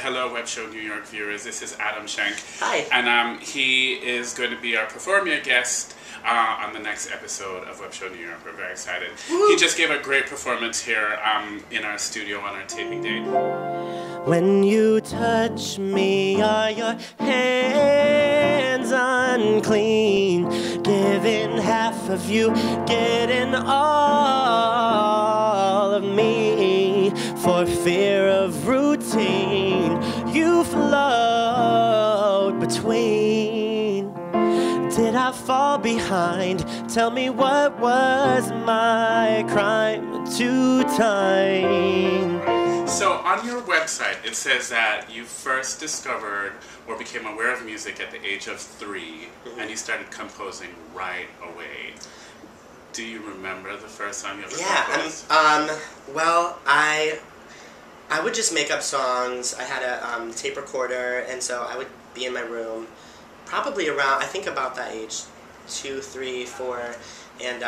hello Web Show New York viewers, this is Adam Shenk. Hi. And he is going to be our performing guest on the next episode of Web Show New York. We're very excited. Woo. He just gave a great performance here in our studio on our taping day. When you touch me, are your hands unclean? Giving half of you, getting all of me. For fear of routine, you float between. Did I fall behind? Tell me, what was my crime to time? So on your website, it says that you first discovered or became aware of music at the age of 3, and you started composing right away. Do you remember the first time you ever composed? Well, I would just make up songs. I had a tape recorder, and so I would be in my room, probably around, I think about that age, 2, 3, 4, and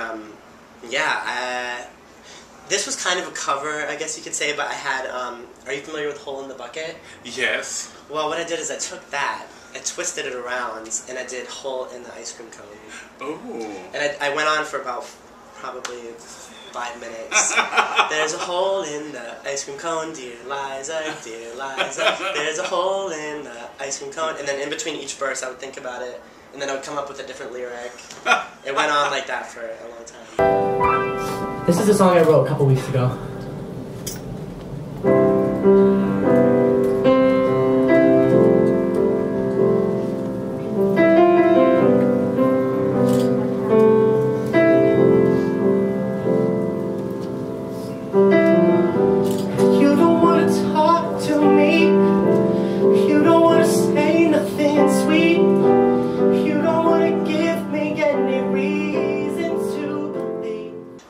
this was kind of a cover, I guess you could say, but I had, are you familiar with Hole in the Bucket? Yes. Well, what I did is I took that, I twisted it around, and I did Hole in the Ice Cream Cone. Oh. And I went on for about probably 5 minutes. There's a hole in the ice cream cone, dear Liza, dear Liza. There's a hole in the ice cream cone. And then in between each verse, I would think about it, and then I would come up with a different lyric. It went on like that for a long time. This is a song I wrote a couple weeks ago.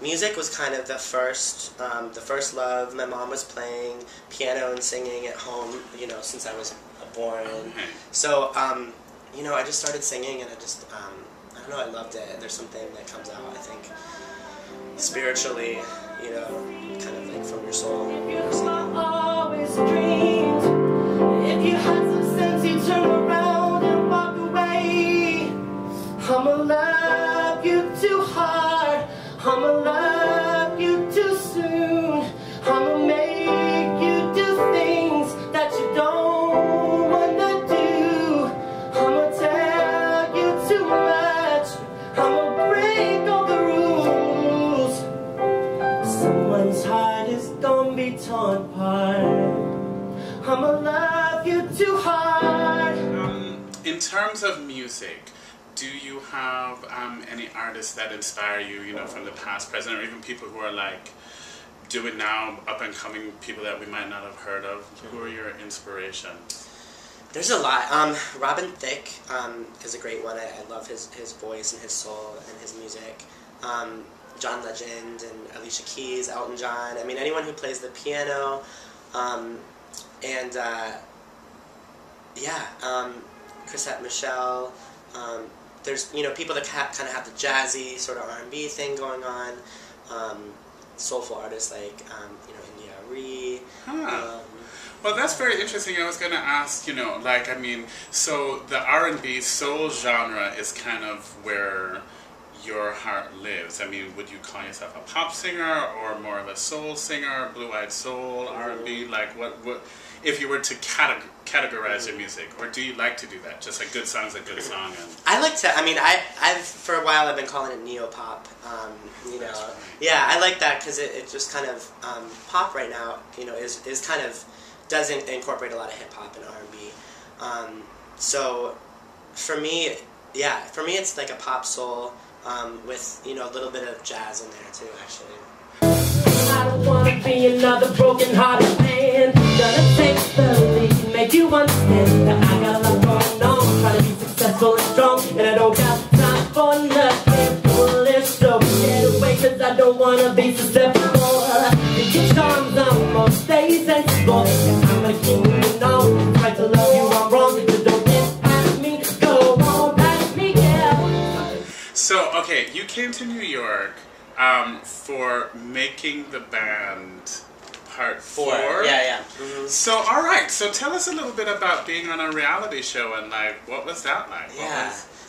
Music was kind of the first love. My mom was playing piano and singing at home, you know, since I was born. So, you know, I just started singing, and I just, I don't know, I loved it. There's something that comes out, I think, spiritually, you know, kind of like from your soul. Always dreamed. If you had some sense, you'd turn around and walk away. I'ma love you too hard. I'ma love you too soon. I'ma make you do things that you don't wanna do. I'ma tell you too much. I'ma break all the rules. Someone's heart is gonna be torn apart. I'ma love you too hard. In terms of music, do you have any artists that inspire you, you know, from the past, present, or even people who are like doing now, up and coming people that we might not have heard of? Who are your inspirations? There's a lot. Robin Thicke is a great one. I love his voice and his soul and his music. John Legend and Alicia Keys, Elton John. I mean, anyone who plays the piano. Chrisette Michelle. There's, you know, people that kind of have the jazzy sort of R&B thing going on. Soulful artists like, you know, India Arie. Well, that's very interesting. I was going to ask, you know, like, I mean, so the R&B soul genre is kind of where your heart lives. I mean, would you call yourself a pop singer or more of a soul singer, blue-eyed soul, R&B? Like, what if you were to categorize your music, or do you like to do that? Just a good song's a good song. And I like to. I mean, I've for a while I've been calling it neo-pop. You know, yeah, I like that because it just kind of pop right now. You know, is kind of does incorporate a lot of hip hop and R&B. So for me, yeah, for me it's like a pop soul with, you know, a little bit of jazz in there too, actually. I don't wanna be another broken-hearted man. Gonna take the lead, make you understand that I got a lot going on. Trying to be successful and strong, and I don't got time for nothing foolish. So get away, cause I don't wanna be susceptible. Your charms on most days and small, and I'm gonna keep moving on. Try to love you, I'm wrong, just don't get at me. Go on, past me, yeah. So, okay, you came to New York for making the band part 4. Yeah. So, all right. So, tell us a little bit about being on a reality show and like, what was that like?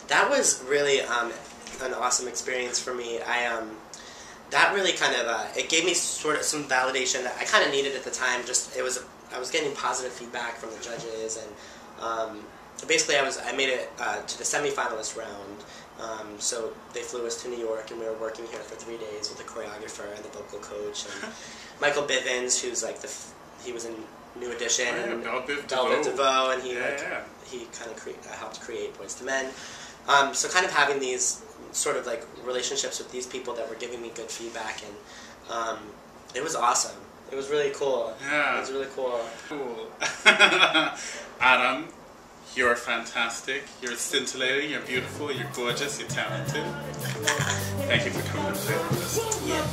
That was really an awesome experience for me. That really kind of it gave me sort of some validation that I kind of needed at the time. I was getting positive feedback from the judges, and basically I made it to the semifinalist round. So they flew us to New York, and we were working here for 3 days with the choreographer and the vocal coach, and Michael Bivens, who's like he was in New Edition, and Belle Biv DeVoe, and he kind of helped create Boyz II Men. So kind of having these sort of like relationships with these people that were giving me good feedback, and it was awesome. It was really cool. Yeah. It was really cool. Cool. Adam, you're fantastic. You're scintillating. You're beautiful. You're gorgeous. You're talented. Thank you for coming and playing with us. Yeah.